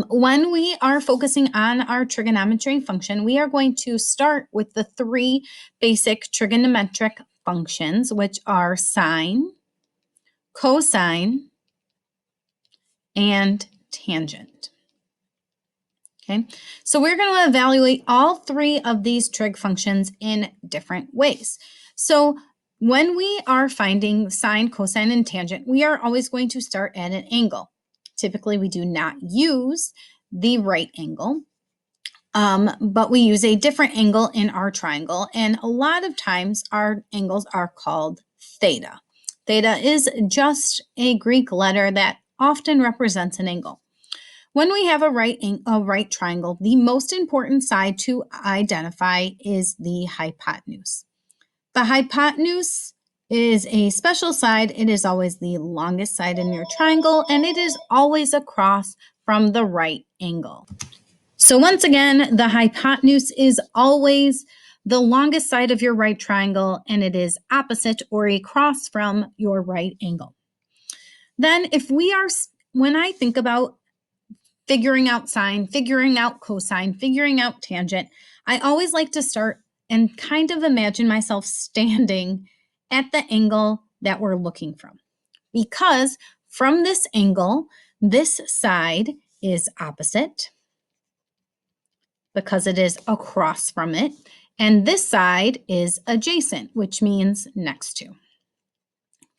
When we are focusing on our trigonometry function, we are going to start with the three basic trigonometric functions, which are sine, cosine, and tangent. Okay, so we're going to evaluate all three of these trig functions in different ways. So when we are finding sine, cosine, and tangent, we are always going to start at an angle. Typically, we do not use the right angle, but we use a different angle in our triangle, and a lot of times our angles are called theta. Theta is just a Greek letter that often represents an angle. When we have a right triangle, the most important side to identify is the hypotenuse. The hypotenuse is a special side. It is always the longest side in your triangle, and it is always across from the right angle. So once again, the hypotenuse is always the longest side of your right triangle, and it is opposite or across from your right angle. Then when I think about figuring out sine, figuring out cosine, figuring out tangent, I always like to start and kind of imagine myself standing at the angle that we're looking from. Because from this angle, this side is opposite because it is across from it, and this side is adjacent, which means next to.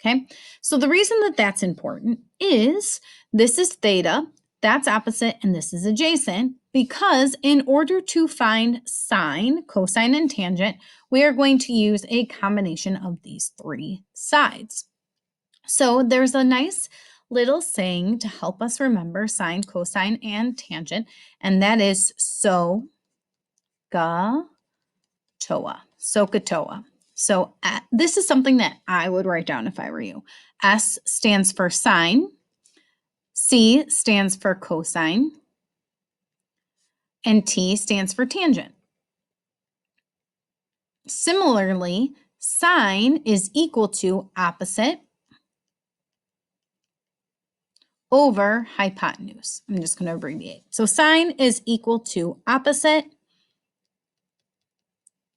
Okay, so the reason that that's important is this is theta, that's opposite, and this is adjacent, because in order to find sine, cosine, and tangent, we are going to use a combination of these three sides. So there's a nice little saying to help us remember sine, cosine, and tangent, and that is SOHCAHTOA. SOHCAHTOA. So this is something that I would write down if I were you. S stands for sine. C stands for cosine, and T stands for tangent. Similarly, sine is equal to opposite over hypotenuse. I'm just going to abbreviate. So sine is equal to opposite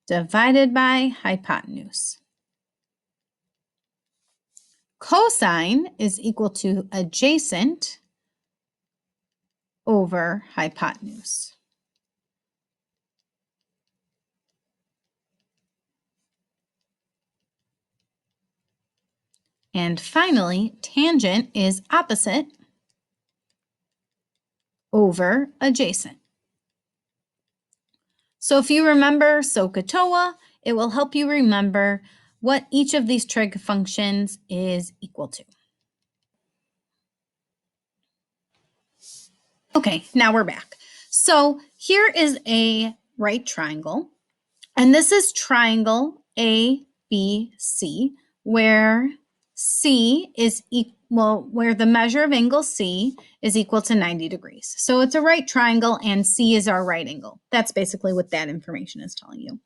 divided by hypotenuse. Cosine is equal to adjacent over hypotenuse. And finally, tangent is opposite over adjacent. So if you remember SOHCAHTOA, it will help you remember what each of these trig functions is equal to. Okay, now we're back. So here is a right triangle, and this is triangle ABC, where C is where the measure of angle C is equal to 90 degrees. So it's a right triangle, and C is our right angle. That's basically what that information is telling you.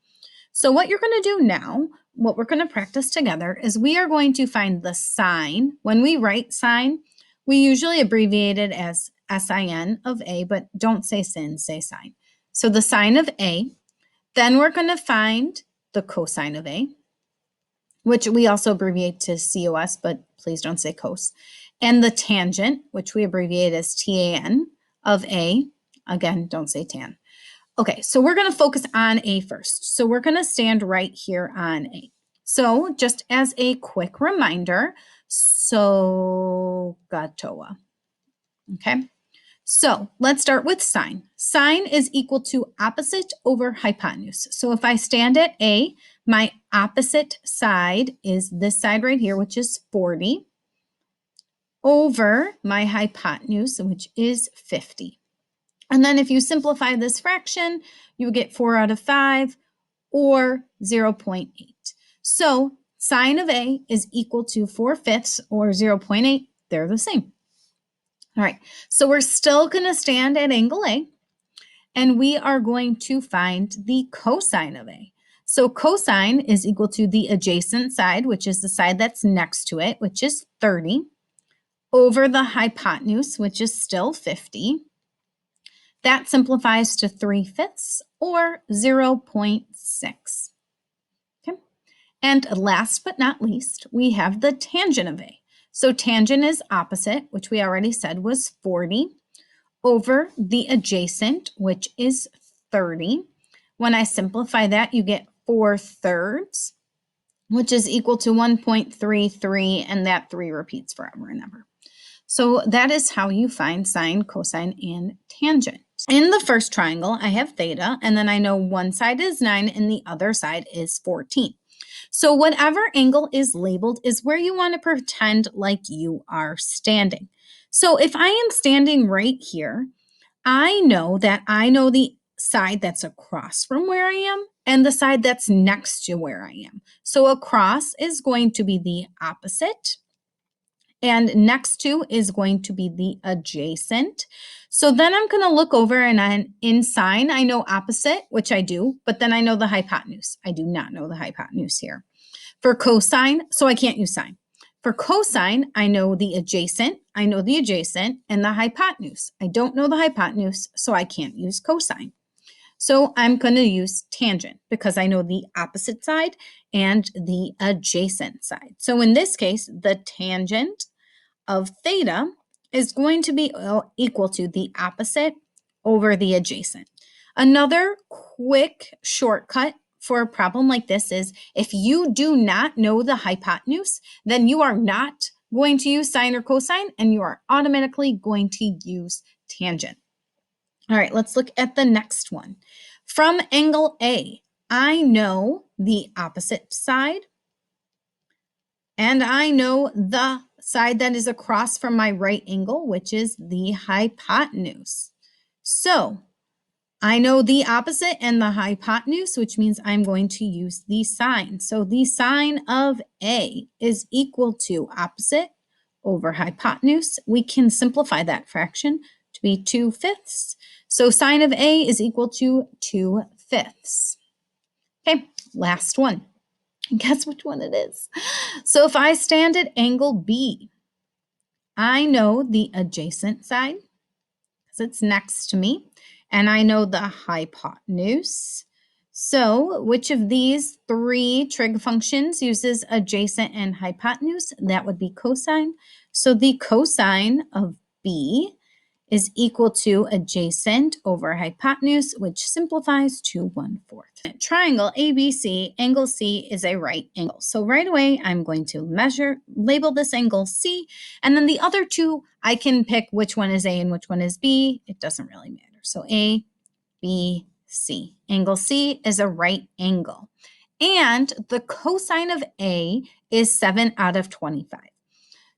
So what you're going to do now, what we're going to practice together, is we are going to find the sine. When we write sine, we usually abbreviate it as SIN of A, but don't say sin, say sine. So the sine of A, then we're going to find the cosine of A, which we also abbreviate to COS, but please don't say cos. And the tangent, which we abbreviate as TAN of A. Again, don't say tan. Okay, so we're going to focus on A first. So we're going to stand right here on A. So just as a quick reminder, SOHCAHTOA. Okay, so let's start with sine. Sine is equal to opposite over hypotenuse. So if I stand at A, my opposite side is this side right here, which is 40, over my hypotenuse, which is 50. And then if you simplify this fraction, you get 4 out of 5, or 0.8. So sine of A is equal to 4/5, or 0.8. They're the same. All right, so we're still going to stand at angle A, and we are going to find the cosine of A. So cosine is equal to the adjacent side, which is the side that's next to it, which is 30, over the hypotenuse, which is still 50. That simplifies to 3/5 or 0.6. Okay. And last but not least, we have the tangent of A. So tangent is opposite, which we already said was 40, over the adjacent, which is 30. When I simplify that, you get 4/3, which is equal to 1.33, and that 3 repeats forever and ever. So that is how you find sine, cosine, and tangent. In the first triangle, I have theta, and then I know one side is 9 and the other side is 14. So whatever angle is labeled is where you want to pretend like you are standing. So if I am standing right here, I know that I know the side that's across from where I am and the side that's next to where I am. So across is going to be the opposite, and next to is going to be the adjacent. So then I'm going to look over, and in sine, I know opposite, which I do, but then I know the hypotenuse. I do not know the hypotenuse here. For cosine, so I can't use sine. For cosine, I know the adjacent, and the hypotenuse. I don't know the hypotenuse, so I can't use cosine. So I'm going to use tangent because I know the opposite side and the adjacent side. So in this case, the tangent of theta is going to be equal to the opposite over the adjacent. Another quick shortcut for a problem like this is if you do not know the hypotenuse, then you are not going to use sine or cosine, and you are automatically going to use tangent. All right, let's look at the next one. From angle A, I know the opposite side, and I know the side that is across from my right angle, which is the hypotenuse. So I know the opposite and the hypotenuse, which means I'm going to use the sine. So the sine of A is equal to opposite over hypotenuse. We can simplify that fraction to be 2/5. So sine of A is equal to 2/5. Okay, last one. Guess which one it is. So if I stand at angle B, I know the adjacent side because it's next to me, and I know the hypotenuse. So which of these 3 trig functions uses adjacent and hypotenuse? That would be cosine. So the cosine of B is equal to adjacent over hypotenuse, which simplifies to 1/4. Triangle ABC, angle C is a right angle. So right away, I'm going to label this angle C, and then the other 2, I can pick which one is A and which one is B. It doesn't really matter. So A, B, C. Angle C is a right angle. And the cosine of A is 7 out of 25.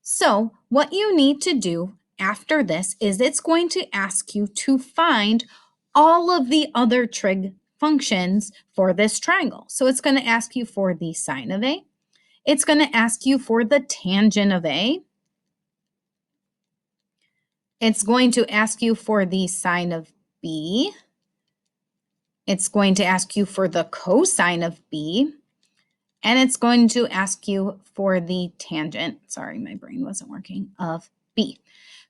So what you need to do after this is it's going to ask you to find all of the other trig functions for this triangle. So it's going to ask you for the sine of A. It's going to ask you for the tangent of A. It's going to ask you for the sine of B. It's going to ask you for the cosine of B. And it's going to ask you for the tangent, sorry, my brain wasn't working, of B.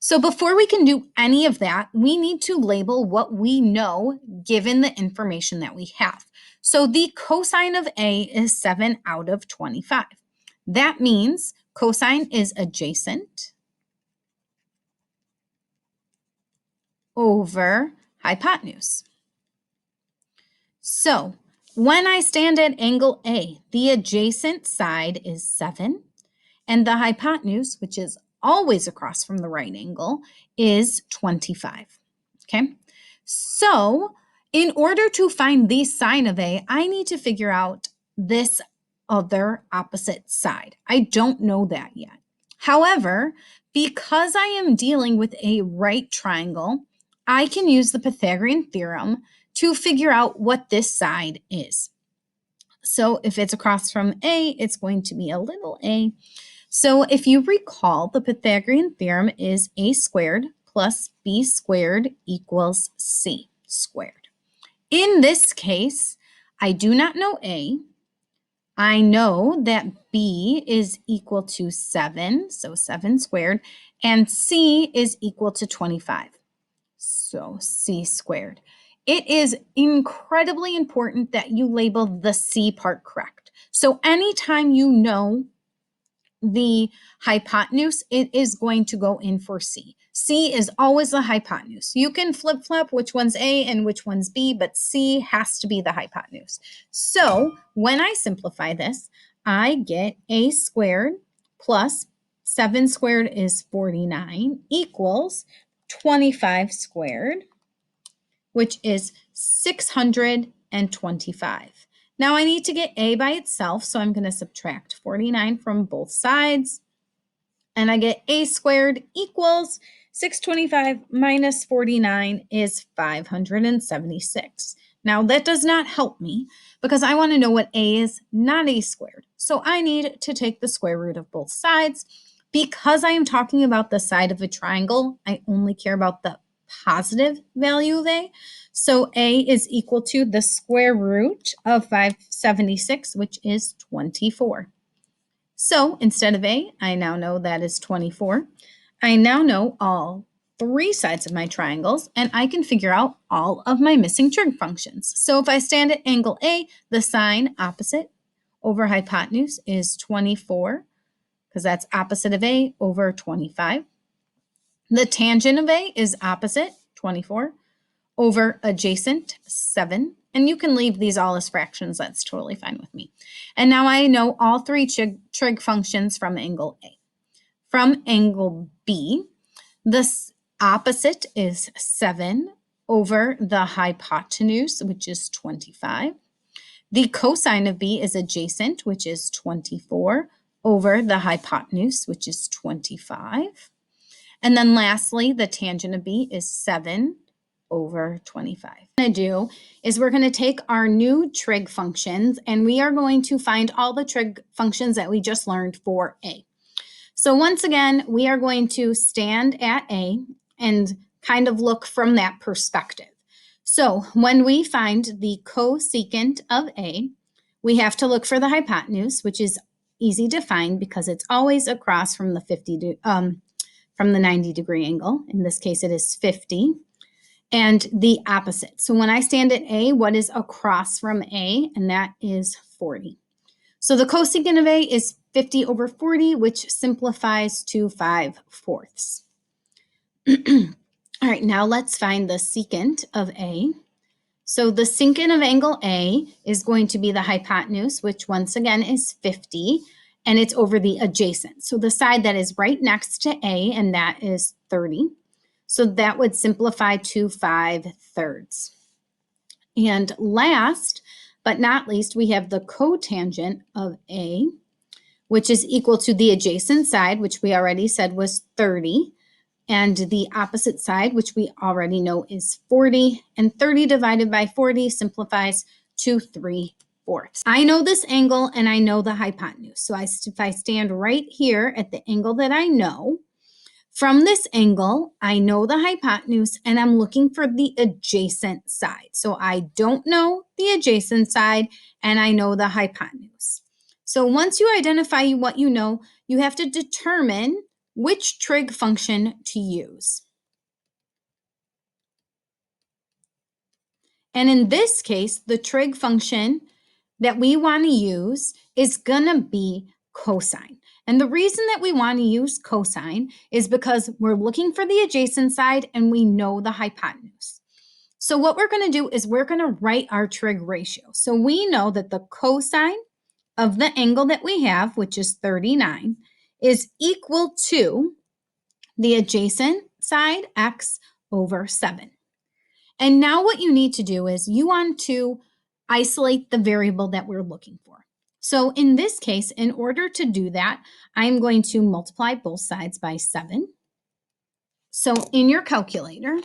So before we can do any of that, we need to label what we know given the information that we have. So the cosine of A is 7 out of 25. That means cosine is adjacent over hypotenuse. So when I stand at angle A, the adjacent side is 7, and the hypotenuse, which is always across from the right angle, is 25. Okay, so in order to find the sine of A, I need to figure out this other opposite side. I don't know that yet. However, because I am dealing with a right triangle, I can use the Pythagorean theorem to figure out what this side is. So if it's across from A, it's going to be a little a. So if you recall, the Pythagorean theorem is a squared plus b squared equals c squared. In this case, I do not know A. I know that B is equal to 7, so 7 squared, and C is equal to 25. So c squared. It is incredibly important that you label the c part correct. So anytime you know the hypotenuse, it is going to go in for C. C is always the hypotenuse. You can flip-flop which one's A and which one's B, but C has to be the hypotenuse. So when I simplify this, I get A squared plus 7 squared is 49 equals 25 squared, which is 625. Now I need to get A by itself, so I'm going to subtract 49 from both sides, and I get A squared equals 625 minus 49 is 576. Now that does not help me because I want to know what A is, not A squared. So I need to take the square root of both sides. Because I am talking about the side of a triangle, I only care about the positive value of A. So A is equal to the square root of 576, which is 24. So instead of A, I now know that is 24. I now know all three sides of my triangles, and I can figure out all of my missing trig functions. So if I stand at angle A, the sine opposite over hypotenuse is 24, because that's opposite of A over 25. The tangent of A is opposite, 24, over adjacent, 7. And you can leave these all as fractions. That's totally fine with me. And now I know all three trig functions from angle A. From angle B, the opposite is 7 over the hypotenuse, which is 25. The cosine of B is adjacent, which is 24, over the hypotenuse, which is 25. And then lastly, the tangent of B is 7 over 25. What we're going to do is we're going to take our new trig functions and we are going to find all the trig functions that we just learned for A. So once again, we are going to stand at A and kind of look from that perspective. So when we find the cosecant of A, we have to look for the hypotenuse, which is easy to find because it's always across from the 90 degree angle. In this case, it is 50. And the opposite. So when I stand at A, what is across from A? And that is 40. So the cosecant of A is 50 over 40, which simplifies to 5/4. All right, now let's find the secant of A. So the secant of angle A is going to be the hypotenuse, which once again is 50, and it's over the adjacent. So the side that is right next to A, and that is 30. So that would simplify to 5/3. And last but not least, we have the cotangent of A, which is equal to the adjacent side, which we already said was 30, and the opposite side, which we already know is 40, and 30 divided by 40 simplifies to 3/4. I know this angle and I know the hypotenuse. So if I stand right here at the angle that I know, from this angle, I know the hypotenuse and I'm looking for the adjacent side. So I don't know the adjacent side and I know the hypotenuse. So once you identify what you know, you have to determine which trig function to use. And in this case, the trig function that we want to use is going to be cosine. And the reason that we want to use cosine is because we're looking for the adjacent side and we know the hypotenuse. So what we're going to do is we're going to write our trig ratio. So we know that the cosine of the angle that we have, which is 39, is equal to the adjacent side, x over 7. And now what you need to do is you want to isolate the variable that we're looking for. So in this case, in order to do that, I'm going to multiply both sides by 7. So in your calculator,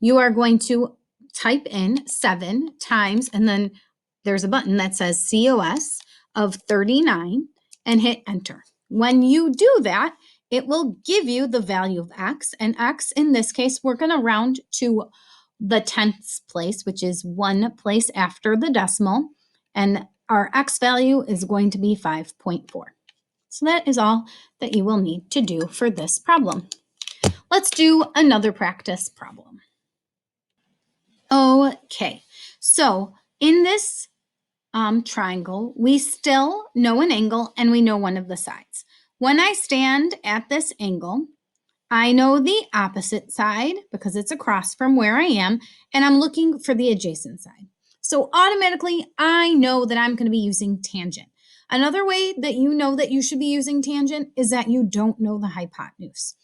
you are going to type in 7 times, and then there's a button that says COS of 39 and hit enter. When you do that, it will give you the value of x, and x in this case, we're going to round to the 10th place, which is one place after the decimal, and our x value is going to be 5.4. So that is all that you will need to do for this problem. Let's do another practice problem. Okay, so in this triangle, we still know an angle and we know one of the sides. When I stand at this angle, I know the opposite side because it's across from where I am, and I'm looking for the adjacent side. So automatically, I know that I'm going to be using tangent. Another way that you know that you should be using tangent is that you don't know the hypotenuse.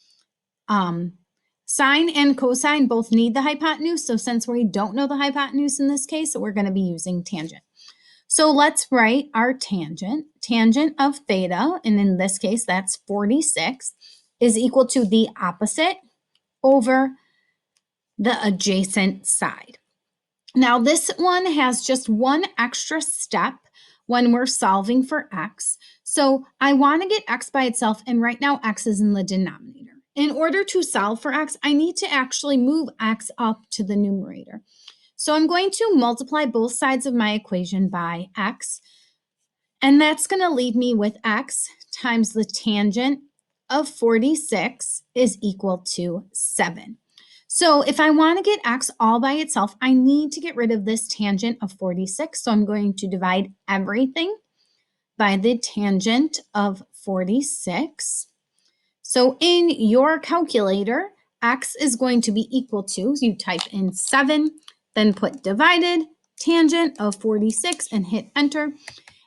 Sine and cosine both need the hypotenuse, so since we don't know the hypotenuse in this case, we're going to be using tangent. So let's write our tangent. Tangent of theta, and in this case, that's 46, is equal to the opposite over the adjacent side. Now, this one has just one extra step when we're solving for x. So I want to get x by itself, and right now x is in the denominator. In order to solve for x, I need to actually move x up to the numerator. So I'm going to multiply both sides of my equation by x, and that's going to leave me with x times the tangent of 46 is equal to 7. So if I want to get x all by itself, I need to get rid of this tangent of 46. So I'm going to divide everything by the tangent of 46. So in your calculator, x is going to be equal to, you type in 7, then put divided, tangent of 46, and hit enter,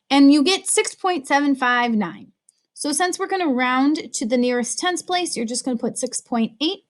and you get 6.759. So since we're going to round to the nearest tens place, you're just going to put 6.8